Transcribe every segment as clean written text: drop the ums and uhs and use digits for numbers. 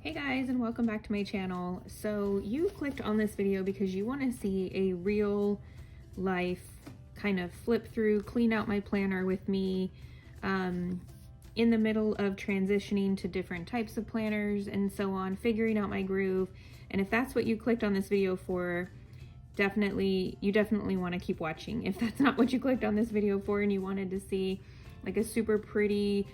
Hey guys, and welcome back to my channel. So you clicked on this video because you want to see a real life kind of flip through, clean out my planner with me in the middle of transitioning to different types of planners and so on, figuring out my groove. And if that's what you clicked on this video for, you definitely want to keep watching. If that's not what you clicked on this video for and you wanted to see like a super pretty,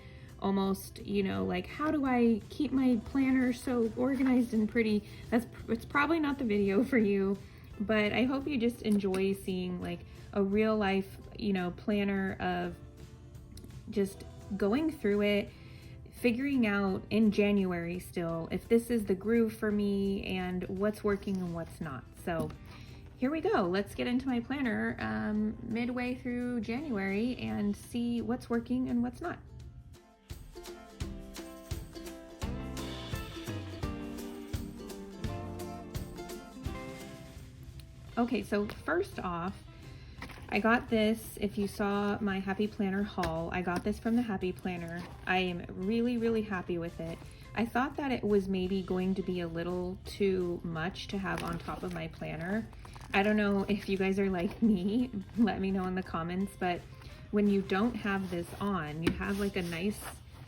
almost, you know, like how do I keep my planner so organized and pretty, it's probably not the video for you. But I hope you just enjoy seeing like a real life, you know, planner of just going through it, figuring out in January still if this is the groove for me and what's working and what's not. So here we go. Let's get into my planner midway through January and see what's working and what's not. Okay, so first off, I got this, if you saw my Happy Planner haul, I got this from the Happy Planner. I am really, really happy with it. I thought that it was maybe going to be a little too much to have on top of my planner. I don't know if you guys are like me, let me know in the comments, but when you don't have this on, you have like a nice,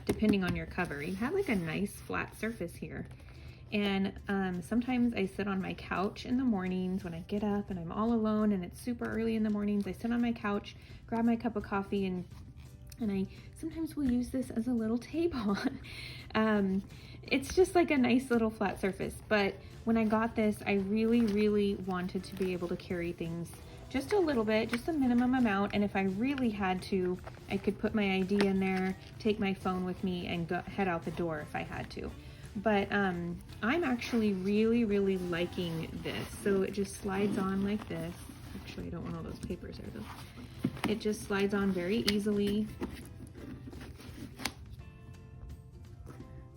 depending on your cover, you have like a nice flat surface here. And sometimes I sit on my couch in the mornings when I get up and I'm all alone and it's super early in the mornings. I sit on my couch, grab my cup of coffee, and I sometimes will use this as a little table. It's just like a nice little flat surface. But when I got this, I really, really wanted to be able to carry things just a little bit, just a minimum amount. And if I really had to, I could put my ID in there, take my phone with me, and head out the door if I had to. But I'm actually really, really liking this. So it just slides on like this. Actually, I don't want all those papers there though. It just slides on very easily.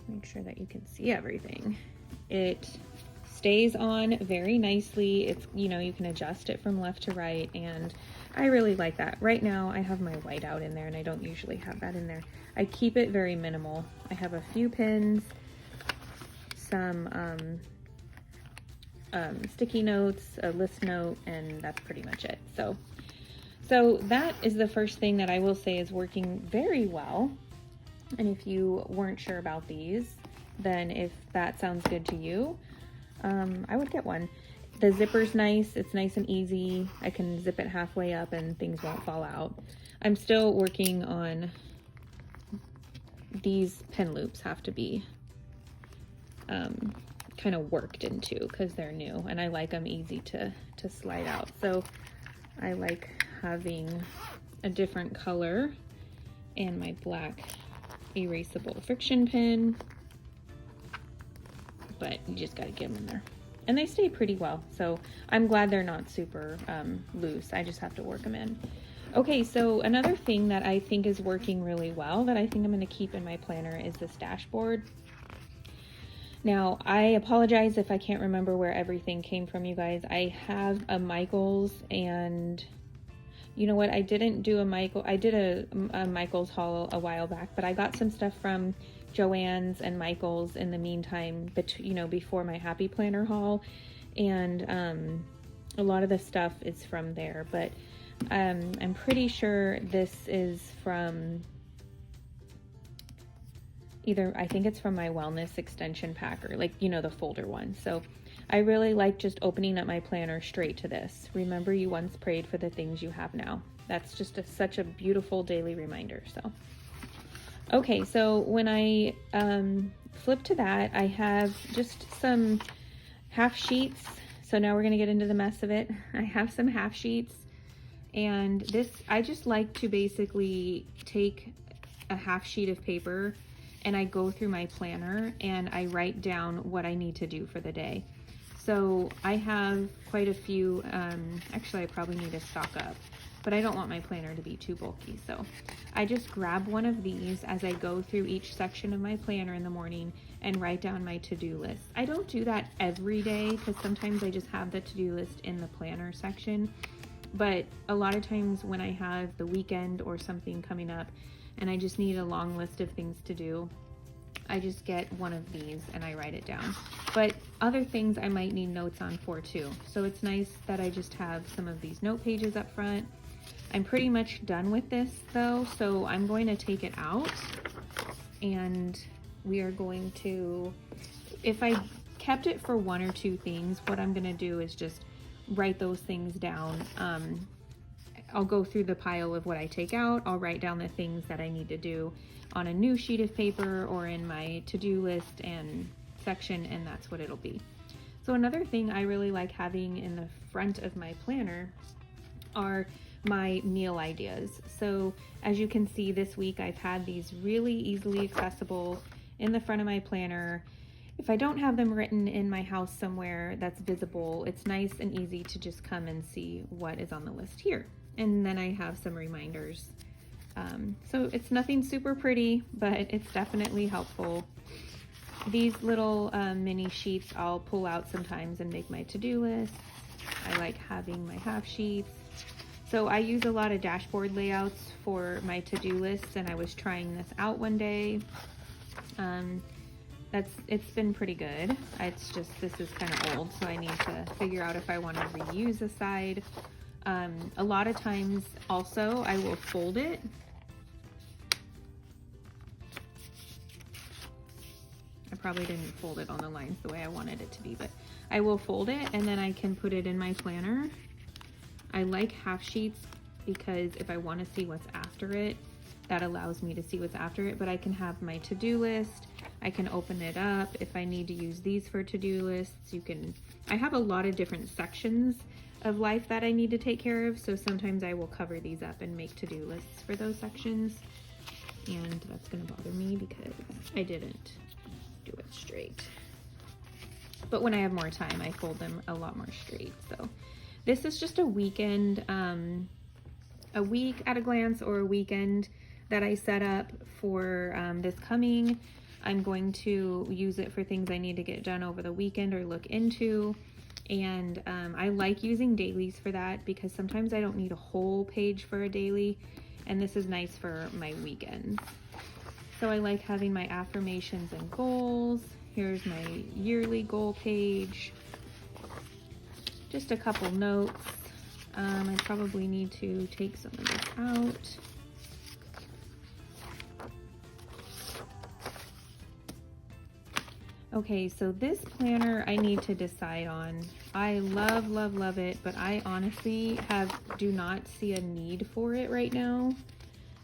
Make sure that you can see everything. It stays on very nicely. It's, you know, you can adjust it from left to right, and I really like that. Right now I have my whiteout in there, and I don't usually have that in there. I keep it very minimal. I have a few pins, some sticky notes, a list note, and that's pretty much it. So that is the first thing that I will say is working very well. And if you weren't sure about these, then if that sounds good to you, I would get one. The zipper's nice. It's nice and easy. I can zip it halfway up and things won't fall out. I'm still working on these pin loops, have to be kind of worked into because they're new, and I like them easy to slide out. So I like having a different color and my black erasable friction pin, but you just got to get them in there, and they stay pretty well. So I'm glad they're not super loose. I just have to work them in. Okay, so another thing that I think is working really well that I think I'm going to keep in my planner is this dashboard. Now, I apologize if I can't remember where everything came from, you guys. I have a Michaels, and you know what? I didn't do I did a Michaels haul a while back, but I got some stuff from Joann's and Michaels in the meantime, you know, before my Happy Planner haul, and a lot of the stuff is from there, but I'm pretty sure this is from either, I think it's from my wellness extension packer, like, you know, the folder one. So I really like just opening up my planner straight to this. Remember you once prayed for the things you have now. That's just such a beautiful daily reminder. So, okay, so when I flip to that, I have just some half sheets. So now we're gonna get into the mess of it. I have some half sheets, and this, I just like to basically take a half sheet of paper and I go through my planner and I write down what I need to do for the day. So I have quite a few, actually I probably need to stock up, but I don't want my planner to be too bulky. So I just grab one of these as I go through each section of my planner in the morning and write down my to-do list. I don't do that every day because sometimes I just have the to-do list in the planner section, but a lot of times when I have the weekend or something coming up and I just need a long list of things to do, I just get one of these and I write it down. But other things I might need notes on for too. So it's nice that I just have some of these note pages up front. I'm pretty much done with this though, so I'm going to take it out and we are going to, if I kept it for one or two things, what I'm gonna do is just write those things down. I'll go through the pile of what I take out. I'll write down the things that I need to do on a new sheet of paper or in my to-do list and section, and that's what it'll be. So another thing I really like having in the front of my planner are my meal ideas. So as you can see this week, I've had these really easily accessible in the front of my planner. If I don't have them written in my house somewhere that's visible, it's nice and easy to just come and see what is on the list here. And then I have some reminders. So it's nothing super pretty, but it's definitely helpful. These little mini sheets I'll pull out sometimes and make my to-do list. I like having my half sheets. So I use a lot of dashboard layouts for my to-do lists, and I was trying this out one day. It's been pretty good. It's just, this is kind of old, so I need to figure out if I want to reuse a side. A lot of times also I will fold it. I probably didn't fold it on the lines the way I wanted it to be, but I will fold it and then I can put it in my planner. I like half sheets because if I want to see what's after it, that allows me to see what's after it, but I can have my to-do list. I can open it up. If I need to use these for to-do lists, I have a lot of different sections of life that I need to take care of, so sometimes I will cover these up and make to-do lists for those sections, and that's gonna bother me because I didn't do it straight. But when I have more time, I fold them a lot more straight. So this is just a weekend, a week at a glance, or a weekend that I set up for this coming. I'm going to use it for things I need to get done over the weekend or look into. And I like using dailies for that because sometimes I don't need a whole page for a daily, and this is nice for my weekends. So I like having my affirmations and goals. Here's my yearly goal page. Just a couple notes. I probably need to take some of this out. Okay, so this planner I need to decide on. I love, love, love it, but I honestly do not see a need for it right now.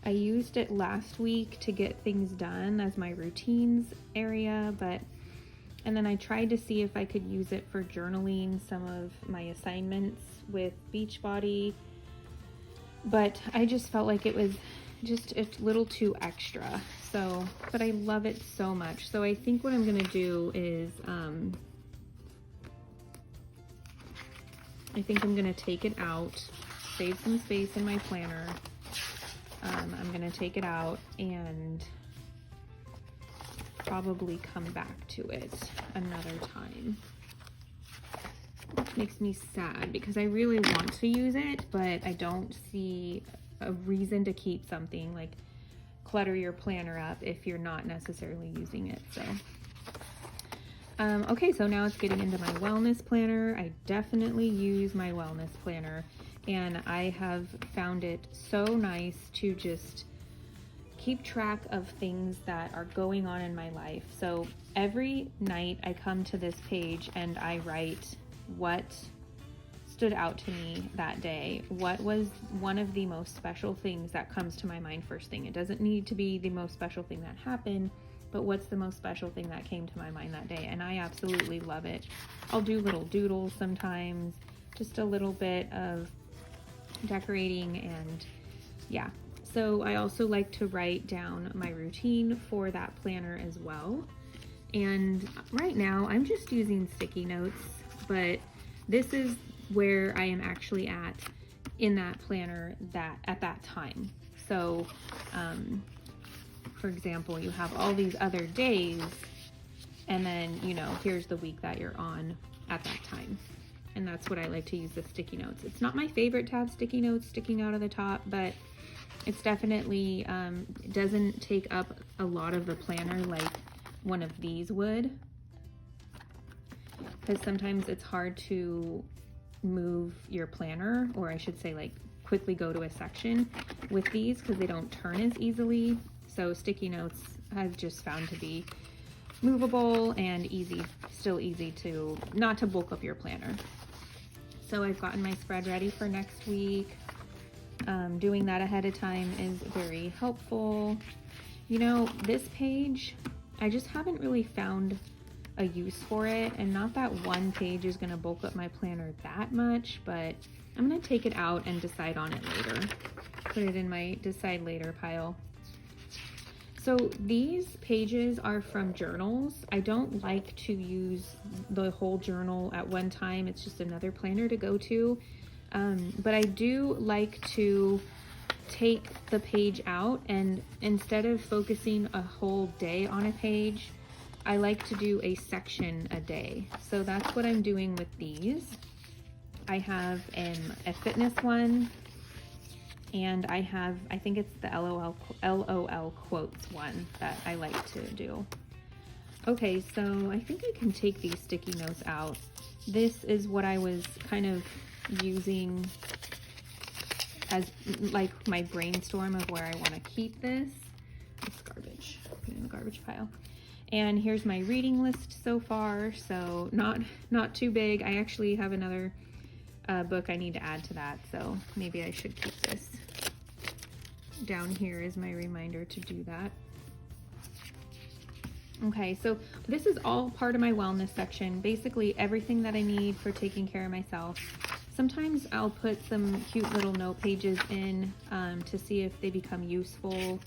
I used it last week to get things done as my routines area, and then I tried to see if I could use it for journaling some of my assignments with Beachbody, but I just felt like it was just a little too extra. So, but I love it so much. So I think what I'm gonna do is, I think I'm gonna take it out, save some space in my planner. I'm gonna take it out and probably come back to it another time. Which makes me sad because I really want to use it, but I don't see a reason to keep something, like clutter your planner up if you're not necessarily using it. So okay, so now it's getting into my wellness planner. I definitely use my wellness planner, and I have found it so nice to just keep track of things that are going on in my life. So every night I come to this page and I write what stood out to me that day. What was one of the most special things that comes to my mind first thing? It doesn't need to be the most special thing that happened, but what's the most special thing that came to my mind that day? And I absolutely love it. I'll do little doodles sometimes, just a little bit of decorating, and yeah. So I also like to write down my routine for that planner as well. And right now I'm just using sticky notes, but this is where I am actually at in that planner at that time. So for example, you have all these other days, and then, you know, here's the week that you're on at that time. And that's what I like to use the sticky notes. It's not my favorite to have sticky notes sticking out of the top, but it's definitely doesn't take up a lot of the planner like one of these would, because sometimes it's hard to move your planner, or I should say like quickly go to a section with these because they don't turn as easily. So sticky notes I've just found to be movable and easy, still easy to, not to bulk up your planner. So I've gotten my spread ready for next week. Doing that ahead of time is very helpful. You know, this page, I just haven't really found a use for it, and not that one page is going to bulk up my planner that much, but I'm going to take it out and decide on it later. Put it in my decide later pile. So these pages are from journals. I don't like to use the whole journal at one time. It's just another planner to go to. But I do like to take the page out, and instead of focusing a whole day on a page, I like to do a section a day. So that's what I'm doing with these. I have a fitness one, and I have, I think it's the LOL quotes one that I like to do. Okay, so I think I can take these sticky notes out. This is what I was kind of using as like my brainstorm of where I want to keep this. It's garbage, put it in the garbage pile. And here's my reading list so far, so not too big. I actually have another book I need to add to that, so maybe I should keep this down here as my reminder to do that. Okay, so this is all part of my wellness section, basically everything that I need for taking care of myself. Sometimes I'll put some cute little note pages in to see if they become useful.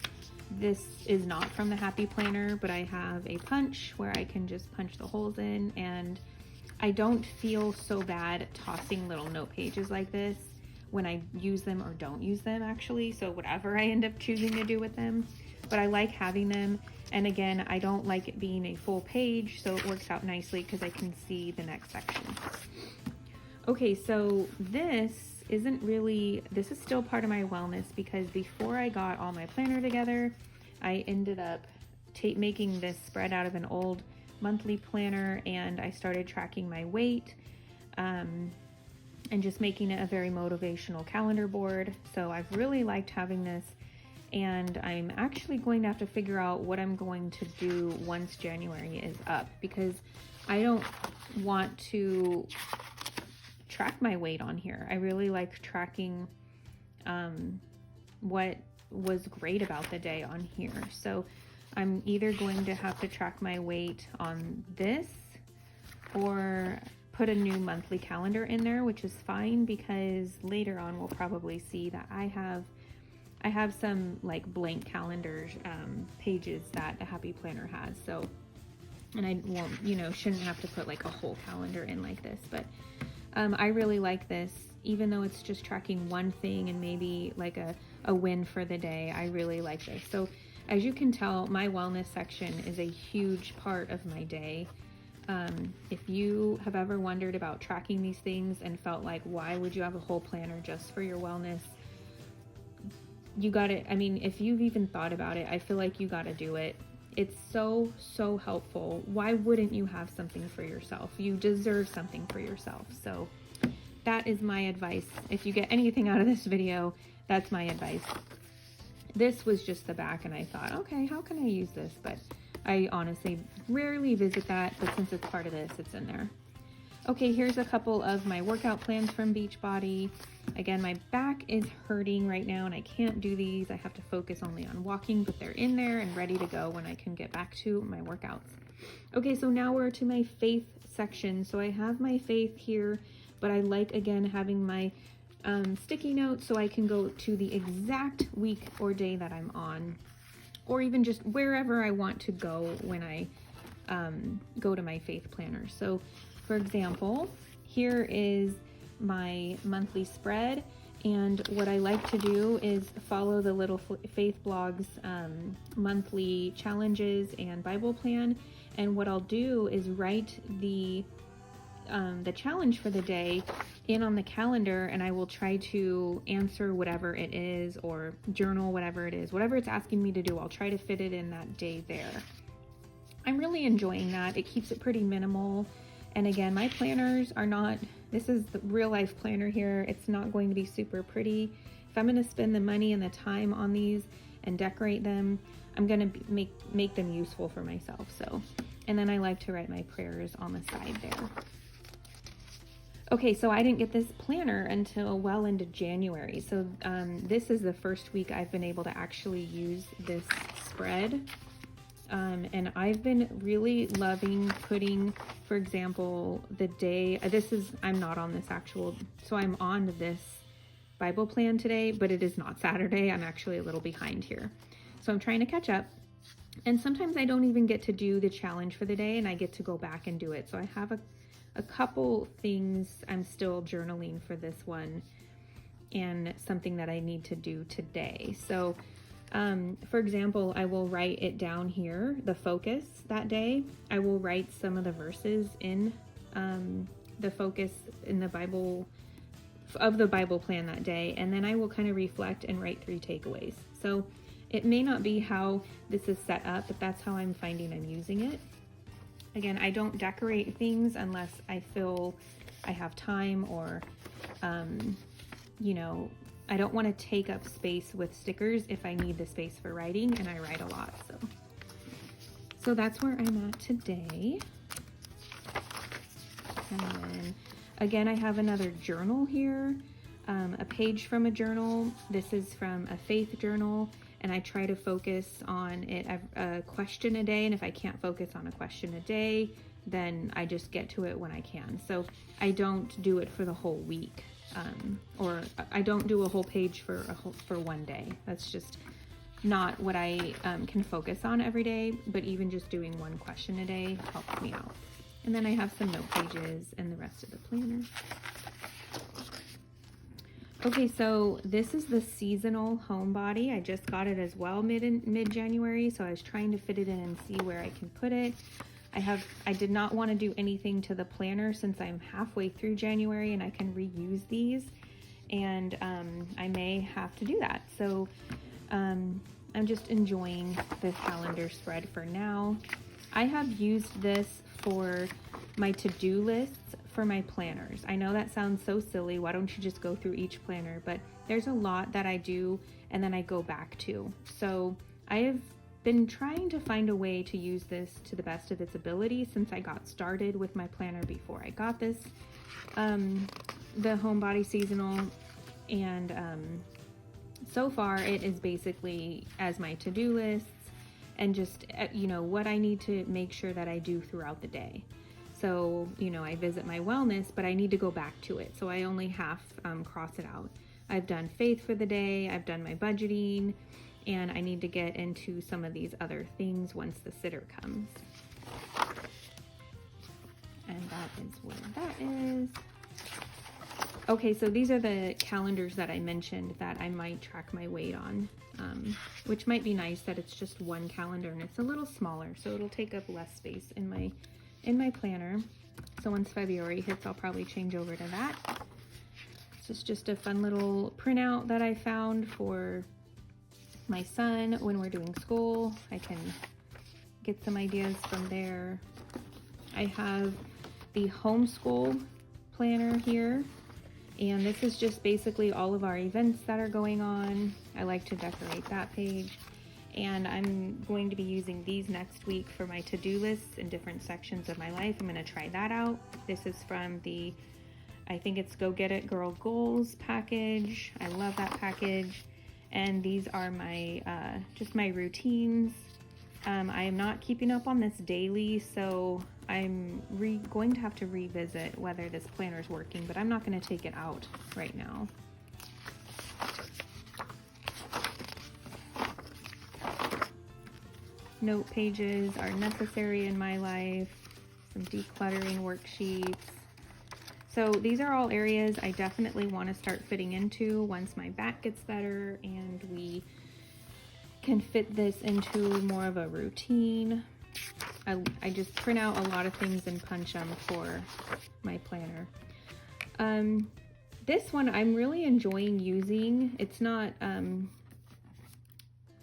This is not from the Happy Planner, but I have a punch where I can just punch the holes in, and I don't feel so bad tossing little note pages like this when I use them or don't use them, actually. So whatever I end up choosing to do with them, but I like having them. And again, I don't like it being a full page, so it works out nicely because I can see the next section. Okay, so this is still part of my wellness, because before I got all my planner together, I ended up making this spread out of an old monthly planner, and I started tracking my weight and just making it a very motivational calendar board. So I've really liked having this, and I'm actually going to have to figure out what I'm going to do once January is up, because I don't want to track my weight on here. I really like tracking what was great about the day on here. So I'm either going to have to track my weight on this or put a new monthly calendar in there, which is fine, because later on we'll probably see that I have some like blank calendars pages that the Happy Planner has. So, and I won't, shouldn't have to put like a whole calendar in like this, but I really like this, even though it's just tracking one thing and maybe like a win for the day. I really like this. So as you can tell, my wellness section is a huge part of my day. If you have ever wondered about tracking these things and felt like, why would you have a whole planner just for your wellness? You got it. I mean, if you've even thought about it, I feel like you got to do it. It's so, so helpful. Why wouldn't you have something for yourself? You deserve something for yourself. So that is my advice. If you get anything out of this video, that's my advice. This was just the back, and I thought, okay, how can I use this? But I honestly rarely visit that, but since it's part of this, it's in there. Okay, here's a couple of my workout plans from Beachbody. Again, my back is hurting right now and I can't do these. I have to focus only on walking, but they're in there and ready to go when I can get back to my workouts. Okay, so now we're to my faith section. So I have my faith here, but I like, again, having my sticky notes so I can go to the exact week or day that I'm on, or even just wherever I want to go when I go to my faith planner. So for example, here is my monthly spread, and what I like to do is follow the Little Faith Blog's monthly challenges and Bible plan. And what I'll do is write the challenge for the day in on the calendar, and I will try to answer whatever it is, or journal whatever it is, whatever it's asking me to do. I'll try to fit it in that day there. I'm really enjoying that. It keeps it pretty minimal. And again, my planners are not, this is the real life planner here. It's not going to be super pretty. If I'm going to spend the money and the time on these and decorate them, I'm going to make them useful for myself. So, and then I like to write my prayers on the side there. Okay, so I didn't get this planner until well into January. So this is the first week I've been able to actually use this spread. And I've been really loving putting, for example, the day, I'm not on this actual, so I'm on this Bible plan today, but it is not Saturday. I'm actually a little behind here. So I'm trying to catch up. And sometimes I don't even get to do the challenge for the day, and I get to go back and do it. So I have a couple things I'm still journaling for this one, and something that I need to do today. So for example, I will write it down here, the focus that day. I will write some of the verses in the focus in the Bible, of the Bible plan that day, and then I will kind of reflect and write 3 takeaways. So it may not be how this is set up, but that's how I'm finding I'm using it. Again, I don't decorate things unless I feel I have time, or you know, I don't want to take up space with stickers if I need the space for writing, and I write a lot. So that's where I'm at today. And then again, I have another journal here, a page from a journal. This is from a faith journal, and I try to focus on it, a question a day. And if I can't focus on a question a day, then I just get to it when I can. So I don't do it for the whole week. Or I don't do a whole page for one day. That's just not what I can focus on every day, but even just doing one question a day helps me out. And then I have some note pages and the rest of the planner. Okay, so this is the seasonal homebody. I just got it as well mid-January, so I was trying to fit it in and see where I can put it. I did not want to do anything to the planner since I'm halfway through January and I can reuse these, and I may have to do that. So I'm just enjoying the calendar spread for now. I have used this for my to-do lists for my planners. I know that sounds so silly. Why don't you just go through each planner? But there's a lot that I do and then I go back to. So I have been trying to find a way to use this to the best of its ability since I got started with my planner before I got this, the homebody seasonal, and so far it is basically as my to-do lists and just, you know, what I need to make sure that I do throughout the day. So, you know, I visit my wellness, but I need to go back to it. So I only half cross it out. I've done faith for the day, I've done my budgeting, and I need to get into some of these other things once the sitter comes. And that is where that is. Okay, so these are the calendars that I mentioned that I might track my weight on, which might be nice that it's just one calendar and it's a little smaller, so it'll take up less space in my planner. So once February hits, I'll probably change over to that. This is just a fun little printout that I found for my son when we're doing school. I can get some ideas from there. I have the Homeschool planner here, and this is just basically all of our events that are going on. I like to decorate that page, and I'm going to be using these next week for my to-do lists in different sections of my life. I'm going to try that out. This is from the, I think it's Go Get It Girl Goals package. I love that package. And these are my just my routines. I am not keeping up on this daily, so I'm going to have to revisit whether this planner is working, but I'm not going to take it out right now. Note pages are necessary in my life. Some decluttering worksheets. So these are all areas I definitely want to start fitting into once my back gets better and we can fit this into more of a routine. I just print out a lot of things and punch them for my planner. This one I'm really enjoying using. It's not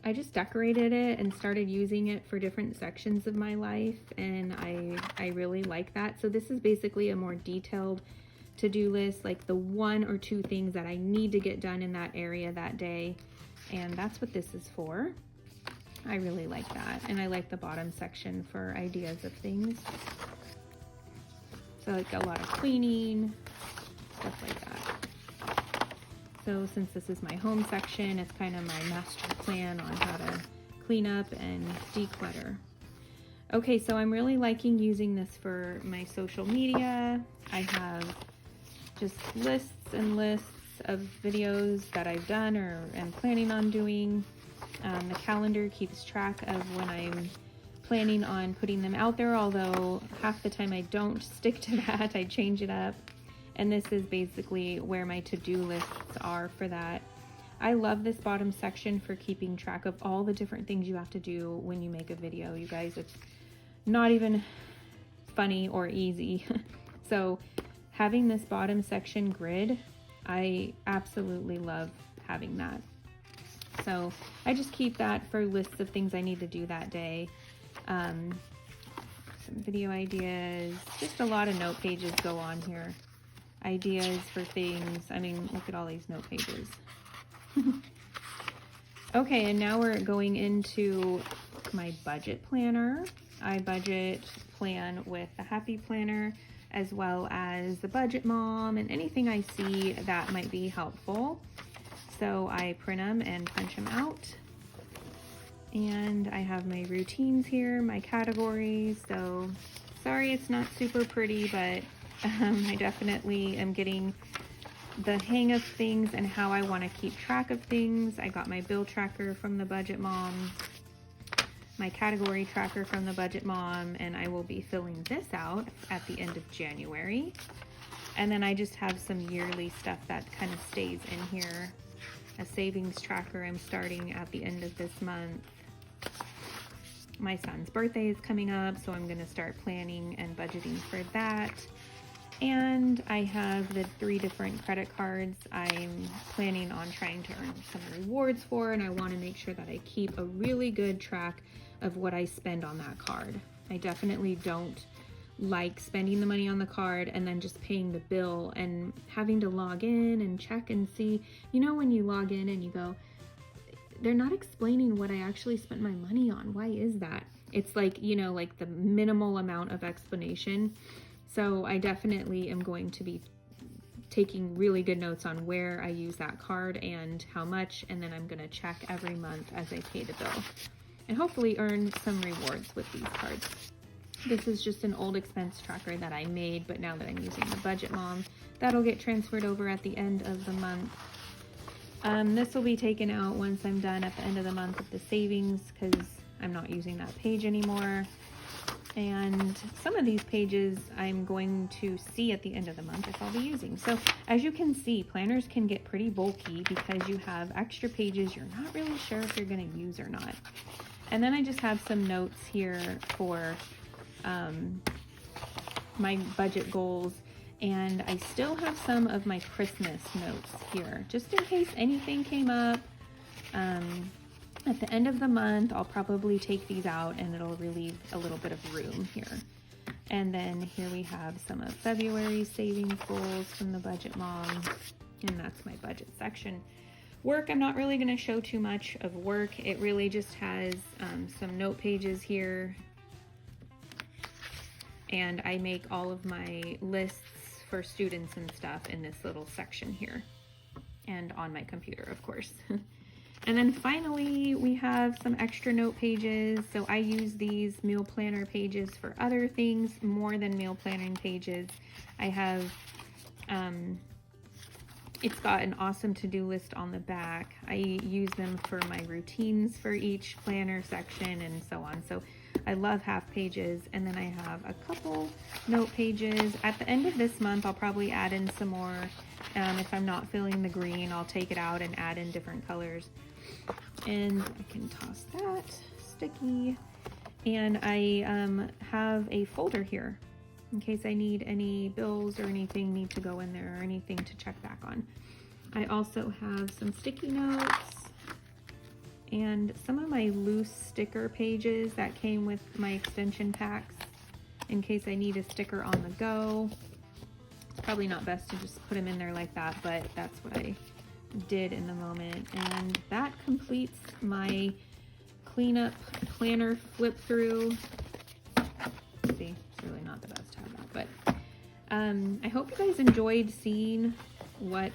I just decorated it and started using it for different sections of my life, and I really like that. So this is basically a more detailed to-do list, like the 1 or 2 things that I need to get done in that area that day, and that's what this is for. I really like that, and I like the bottom section for ideas of things. So like a lot of cleaning, stuff like that. So since this is my home section, it's kind of my master plan on how to clean up and declutter. Okay, so I'm really liking using this for my social media. I have just lists and lists of videos that I've done or am planning on doing. The calendar keeps track of when I'm planning on putting them out there, although half the time I don't stick to that. I change it up. And this is basically where my to-do lists are for that. I love this bottom section for keeping track of all the different things you have to do when you make a video. You guys, it's not even funny or easy. So having this bottom section grid, I absolutely love having that. So I just keep that for lists of things I need to do that day. Some video ideas, just a lot of note pages go on here. Ideas for things. I mean, look at all these note pages. Okay, and now we're going into my budget planner. I budget plan with the Happy Planner as well as the Budget Mom and anything I see that might be helpful. So I print them and punch them out. And I have my routines here, my categories. So sorry it's not super pretty, but I definitely am getting the hang of things and how I want to keep track of things. I got my bill tracker from the Budget Mom, my category tracker from the Budget Mom, and I will be filling this out at the end of January. And then I just have some yearly stuff that kind of stays in here. A savings tracker I'm starting at the end of this month. My son's birthday is coming up, so I'm going to start planning and budgeting for that. And I have the 3 different credit cards I'm planning on trying to earn some rewards for, and I want to make sure that I keep a really good track of what I spend on that card. I definitely don't like spending the money on the card and then just paying the bill and having to log in and check and see. You know, when you log in and you go, they're not explaining what I actually spent my money on. Why is that? It's like, you know, like the minimal amount of explanation. So I definitely am going to be taking really good notes on where I use that card and how much, and then I'm going to check every month as I pay the bill and hopefully earn some rewards with these cards. This is just an old expense tracker that I made, but now that I'm using the Budget Mom, that'll get transferred over at the end of the month. This will be taken out once I'm done at the end of the month with the savings, because I'm not using that page anymore. And some of these pages I'm going to see at the end of the month if I'll be using. So as you can see, planners can get pretty bulky because you have extra pages you're not really sure if you're going to use or not. And then I just have some notes here for my budget goals, and I still have some of my Christmas notes here just in case anything came up. At the end of the month I'll probably take these out and it'll relieve a little bit of room here. And then here we have some of February's savings goals from the Budget Mom, and that's my budget section. Work, I'm not really going to show too much of work. It really just has some note pages here. And I make all of my lists for students and stuff in this little section here. And on my computer, of course. And then finally, we have some extra note pages. So I use these meal planner pages for other things more than meal planning pages. I have, it's got an awesome to-do list on the back. I use them for my routines for each planner section and so on. So I love half pages. And then I have a couple note pages. At the end of this month, I'll probably add in some more. If I'm not feeling the green, I'll take it out and add in different colors. And I can toss that, sticky. And I have a folder here in case I need any bills or anything need to go in there or anything to check back on. I also have some sticky notes and some of my loose sticker pages that came with my extension packs in case I need a sticker on the go. It's probably not best to just put them in there like that, but that's what I did in the moment. And that completes my cleanup planner flip through. See, it's really not the best to have that, but I hope you guys enjoyed seeing what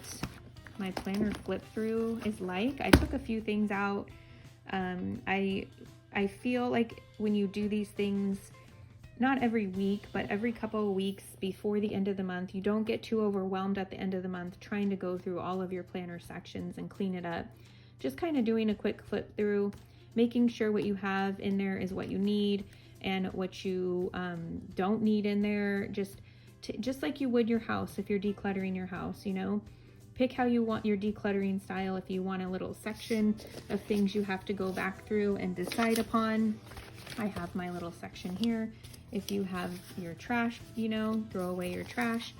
my planner flip through is like. I took a few things out. I feel like when you do these things, not every week, but every couple of weeks before the end of the month, you don't get too overwhelmed at the end of the month trying to go through all of your planner sections and clean it up. Just kind of doing a quick flip through, making sure what you have in there is what you need and what you don't need in there. Just like you would your house if you're decluttering your house, you know. Pick how you want your decluttering style. If you want a little section of things you have to go back through and decide upon, I have my little section here. If you have your trash, you know, throw away your trash,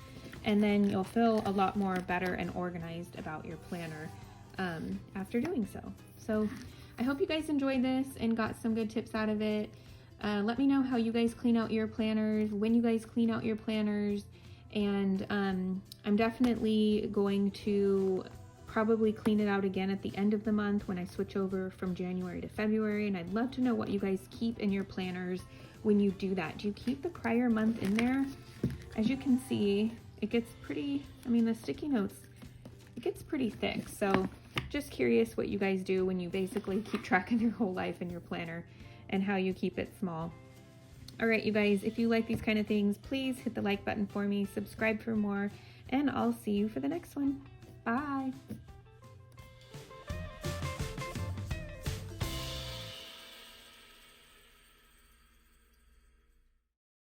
and then you'll feel a lot more better and organized about your planner after doing so. So I hope you guys enjoyed this and got some good tips out of it. Let me know how you guys clean out your planners, when you guys clean out your planners, and I'm definitely going to probably clean it out again at the end of the month when I switch over from January to February, and I'd love to know what you guys keep in your planners when you do that. Do you keep the prior month in there? As you can see, it gets pretty, I mean, the sticky notes, it gets pretty thick. So just curious what you guys do when you basically keep track of your whole life in your planner and how you keep it small. All right, you guys, if you like these kind of things, please hit the like button for me, subscribe for more, and I'll see you for the next one. Bye.